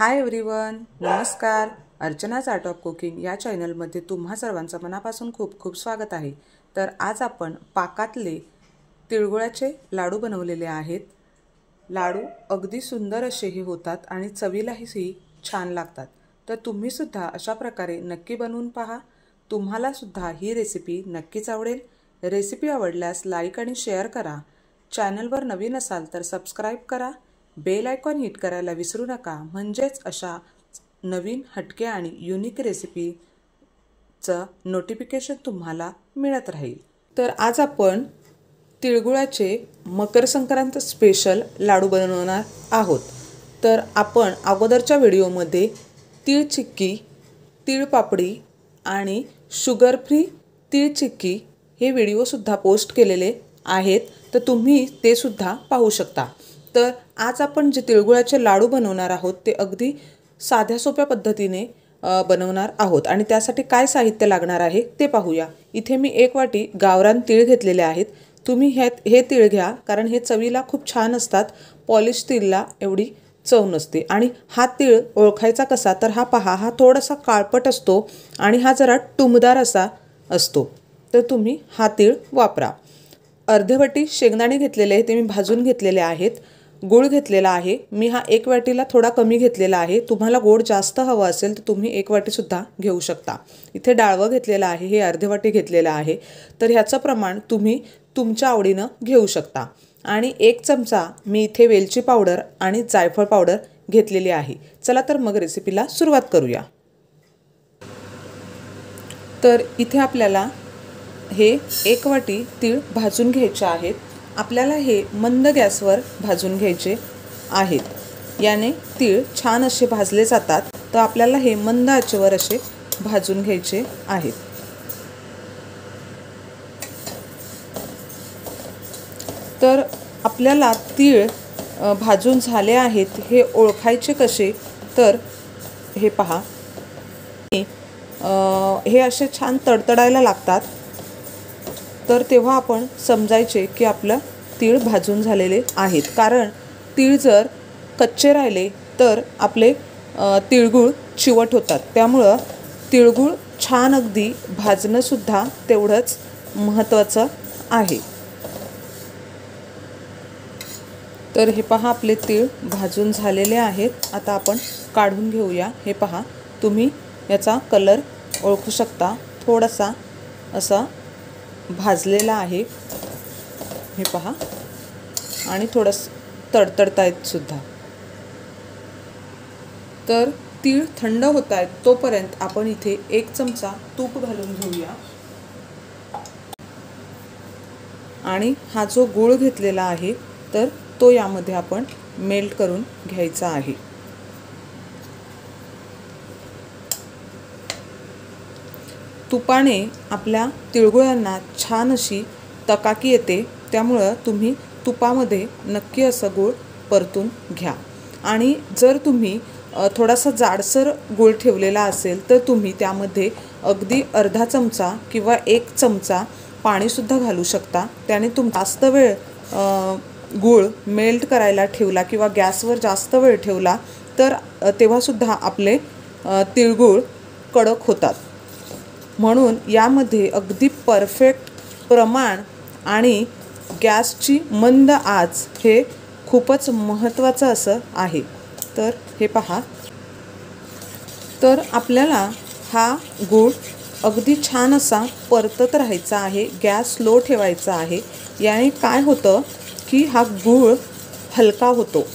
Hi everyone, नमस्कार। अर्चनाज art of cooking या चॅनलमध्ये तुम्हा सर्वांचं मनापासून खूप खूप स्वागत आहे। तर आज आपण पाकातले तिळगुळाचे लाडू बनवलेले आहेत। लाडू अगदी सुंदर असेही होतात आणि चवीलाही छान लागतात। तर तुम्ही सुद्धा अशा प्रकारे नक्की बनवून पहा। तुम्हाला सुद्धा ही रेसिपी नक्कीच आवडेल। रेसिपी आवडल्यास लाईक आणि शेअर करा। चॅनलवर नवीन असाल तर सबस्क्राइब करा। बेल आयकॉन हिट करायला विसरू नका, म्हणजेच अशा नवीन हटके आणि युनिक रेसिपीचं नोटिफिकेशन तुम्हाला मिळत राहील। तर आज आपण तिळगुळाचे मकर संक्रांत स्पेशल लाडू बनवणार आहोत। तर आपण अगोदरच्या व्हिडिओमध्ये तीळ चिक्की, तीळ पापडी आणि शुगर फ्री तीळ चिक्की हे व्हिडिओ सुद्धा पोस्ट केलेले आहेत, तर तुम्ही ते सुद्धा पाहू शकता। तर आज आपण जे तिळगुळाचे लाडू बनवणार आहोत ते अगदी साध्या सोप्या पद्धतीने बनवणार आहोत आणि त्यासाठी काय साहित्य लागणार आहे ते पाहूया। इथे मी 1 वाटी गावरान तीळ घेतलेले आहेत। तुम्ही हे तीळ घ्या, कारण हे चवीला खूप छान असतात। पॉलिश तीळला एवढी चव नसते। आणि हा तीळ ओळखायचा कसा, तर हा पहा, हा थोडासा काळपट असतो आणि हा जरा टुमदार असा असतो, तर तुम्ही हा तीळ वापरा। अर्धे वाटी शेंगदाणे घेतलेले आहे, ते मी भाजून घेतलेले आहेत। गूळ घेतलेला आहे, मी हा 1 वाटीला थोडा कमी घेतलेला आहे। तुम्हाला गोड जास्त हवा असेल तर तुम्ही 1 वाटी सुद्धा घेऊ शकता। इथे डाळवं घेतलेलं आहे, हे अर्धे वाटी घेतलेलं आहे। तर ह्याचं प्रमाण तुम्ही तुमच्या आवडीनं घेऊ शकता। आणि 1 चमचा मी इथे वेलची पावडर आणि जायफळ पावडर घेतलेली आहे। चला तर मग रेसिपीला सुरुवात करूया। तर इथे आपल्याला हे 1 वाटी तीळ भाजून घ्यायचे आहेत। आपल्याला हे मंद गॅसवर भाजून घ्यायचे आहेत। याने तीळ छान असे भाजले जातात, तर आपल्याला हे मंद आचेवर असे भाजून घ्यायचे आहेत। तर आपल्याला तीळ भाजून झाले आहेत हे ओळखायचे कसे, तर हे पहा, हे असे छान तडतडायला लागतात, तर तेव्हा आपण समजायचे की आपलं तीळ भाजून झालेले आहेत। कारण तीळ जर कच्चे राहिले तर आपले तिळगुळ चिवट होतात, त्यामुळं तिळगुळ छान अगदी भाजणं सुद्धा तेवढंच महत्त्वाचं आहे। तर हे पहा, आपले तीळ भाजून झालेले आहेत। आता आपण काढून घेऊया। हे पहा, तुम्ही याचा कलर ओळखू शकता, थोडासा असा भाजलेला आहे, हे पहा, आणि थोडंसं तडतडतायत सुद्धा। तर तीळ थंड होत आहेत तोपर्यंत आपण इथे 1 चमचा तूप घालून घेऊया। आणि हा जो गूळ घेतलेला आहे तर तो यामध्ये आपण मेल्ट करून घ्यायचा आहे। तुपाने आपल्या तिळगुळांना छान अशी चकाकी येते, त्यामुळं तुम्ही तुपामध्ये नक्की असं गूळ परतून घ्या। आणि जर तुम्ही थोडासा जाडसर गूळ ठेवलेला असेल तर तुम्ही त्यामध्ये अगदी अर्धा चमचा किंवा 1 चमचा पाणीसुद्धा घालू शकता। त्याने जास्त वेळ गूळ मेल्ट करायला ठेवला किंवा गॅसवर जास्त वेळ ठेवला तर तेव्हासुद्धा आपले तिळगुळ कडक होतात। म्हणून यामध्ये अगदी परफेक्ट प्रमाण आणि गॅसची मंद आच हे खूपच महत्त्वाचं असं आहे। तर हे पहा, तर आपल्याला हा गूळ अगदी छान असा परतत राहायचा आहे, गॅस लो ठेवायचा आहे। याने काय होतं की हा गूळ हलका होतो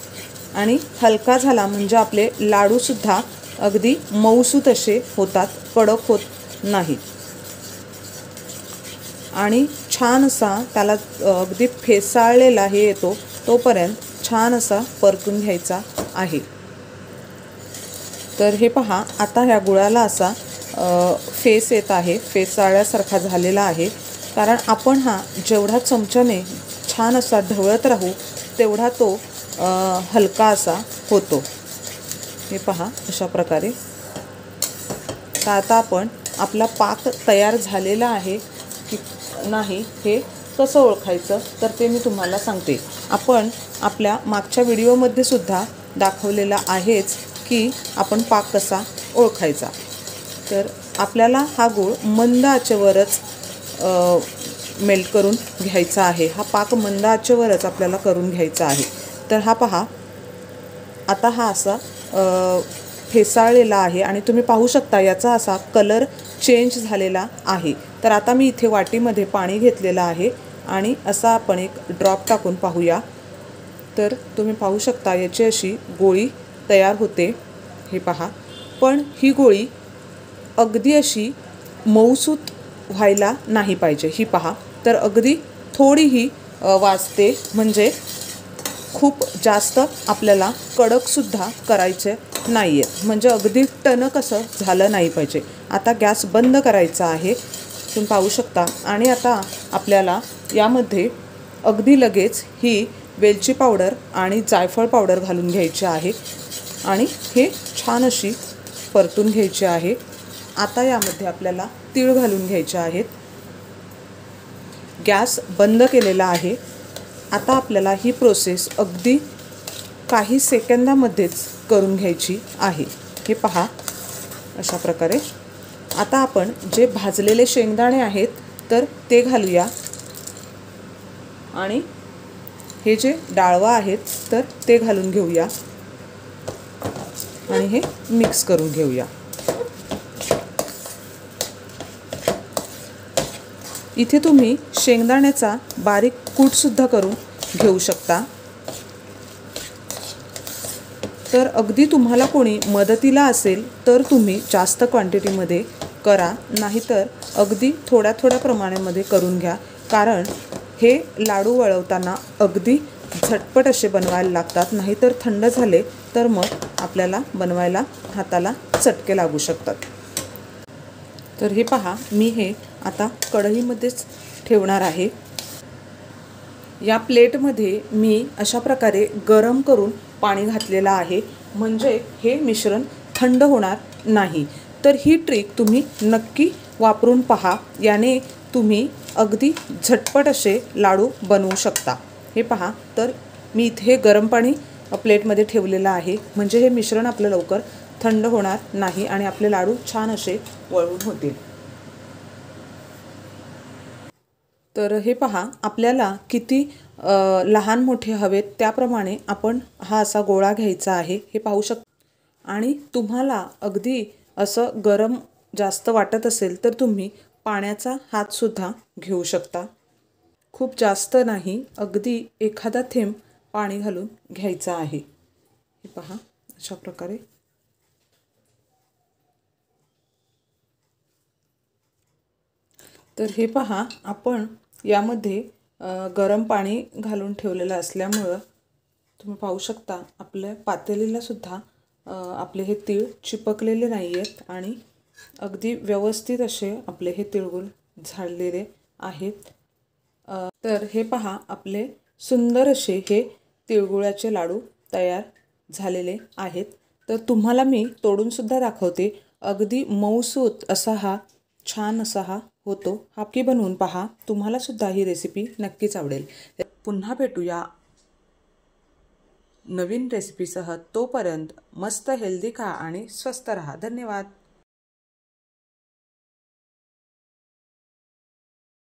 आणि हलका झाला म्हणजे आपले लाडूसुद्धा अगदी मऊसूत असे होतात, कडक होत नाही। आणि छान असा त्याला अगदी फेसाळलेला हे येतो तोपर्यंत छान असा परतून घ्यायचा आहे। तर हे पहा, आता ह्या गुळाला असा फेस येत आहे, फेसाळल्यासारखा झालेला आहे, कारण आपण हा जेवढा चमच्याने छान असा ढवळत राहू तेवढा तो हलका असा होतो। हे पहा, अशा प्रकारे। तर आता आपण आपला पाक तयार झालेला आहे की नाही हे कसं ओळखायचं, तर ते मी तुम्हाला सांगते। आपण आपल्या मागच्या व्हिडिओमध्ये सुद्धा दाखवलेला आहेच की आपण पाक कसा ओळखायचा। तर आपल्याला हा गूळ मंद आचेवरच मेल्ट करून घ्यायचा आहे। हा पाक मंद आचेवरच आपल्याला करून घ्यायचा आहे। तर हा पहा, आता हा असा फेसाळलेला आहे आणि तुम्ही पाहू शकता याचा असा कलर चेंज झालेला आहे। तर आता मी इथे वाटीमध्ये पाणी घेतलेलं आहे आणि असा आपण एक ड्रॉप टाकून पाहूया। तर तुम्ही पाहू शकता याची अशी गोळी तयार होते। हे पहा, पण ही गोळी अगदी अशी मऊसूत व्हायला नाही पाहिजे। ही पहा, तर अगदी थोडीही वाजते, म्हणजे खूप जास्त आपल्याला कडकसुद्धा करायचे नाही आहे, म्हणजे अगदी टणक असं झालं नाही पाहिजे। आता गॅस बंद करायचा आहे, तुम्ही पाहू शकता। आणि आता आपल्याला यामध्ये अगदी लगेच ही वेलची पावडर आणि जायफळ पावडर घालून घ्यायची आहे आणि हे छान अशी परतून घ्यायची आहे। आता यामध्ये आपल्याला तीळ घालून घ्यायचे आहेत। गॅस बंद केलेला आहे। आता आपल्याला ही प्रोसेस अगदी काही सेकंदामध्येच करून घ्यायची आहे। हे पहा, अशा प्रकारे। आता आपण जे भाजलेले शेंगदाणे आहेत तर ते घालूया आणि हे जे डाळवा आहेत तर ते घालून घेऊया आणि हे मिक्स करून घेऊया। इथे तुम्ही शेंगदाण्याचा बारीक कूटसुद्धा करून घेऊ शकता। तर अगदी तुम्हाला कोणी मदतीला असेल तर तुम्ही जास्त क्वांटिटीमध्ये करा, नाहीतर अगदी थोड्या थोड्या प्रमाणामध्ये करून घ्या, कारण हे लाडू वळवताना अगदी झटपट असे बनवायला लागतात, नाहीतर थंड झाले तर मग आपल्याला बनवायला हाताला चटके लागू शकतात। तर हे पहा, मी हे आता कढईमध्येच ठेवणार आहे। या प्लेटमध्ये मी अशा प्रकारे गरम करून पाणी घातलेलं आहे, म्हणजे हे मिश्रण थंड होणार नाही। तर ही ट्रिक तुम्ही नक्की वापरून पहा, याने तुम्ही अगदी झटपट असे लाडू बनवू शकता। हे पहा, तर मी इथे गरम पाणी प्लेटमध्ये ठेवलेलं आहे, म्हणजे हे मिश्रण आपलं लवकर थंड होणार नाही आणि आपले लाडू छान असे वळून होतील। तर हे पहा, आपल्याला किती लहान मोठे हवेत त्याप्रमाणे आपण हा असा गोळा घ्यायचा आहे। हे पाहू शकता। आणि तुम्हाला अगदी असं गरम जास्त वाटत असेल तर तुम्ही पाण्याचा हातसुद्धा घेऊ शकता। खूप जास्त नाही, अगदी एखादा थेंब पाणी घालून घ्यायचा आहे। हे पहा, अशा प्रकारे। तर हे पहा, आपण यामध्ये गरम पाणी घालून ठेवलेलं असल्यामुळं तुम्ही पाहू शकता आपल्या पातेलीला सुद्धा आपले हे तीळ चिपकलेले नाही आहेत आणि अगदी व्यवस्थित असे आपले हे तिळगुळ झालेले आहेत। तर हे पहा, आपले सुंदर असे हे तिळगुळाचे लाडू तयार झालेले आहेत। तर तुम्हाला मी तोडूनसुद्धा दाखवते। अगदी मऊसूत असा हा छान असा हा होतो। हा की बनवून पहा, तुम्हाला सुद्धा ही रेसिपी नक्कीच आवडेल। पुन्हा भेटूया नवीन रेसिपीसह, तोपर्यंत मस्त हेल्दी खा आणि स्वस्त रहा। धन्यवाद।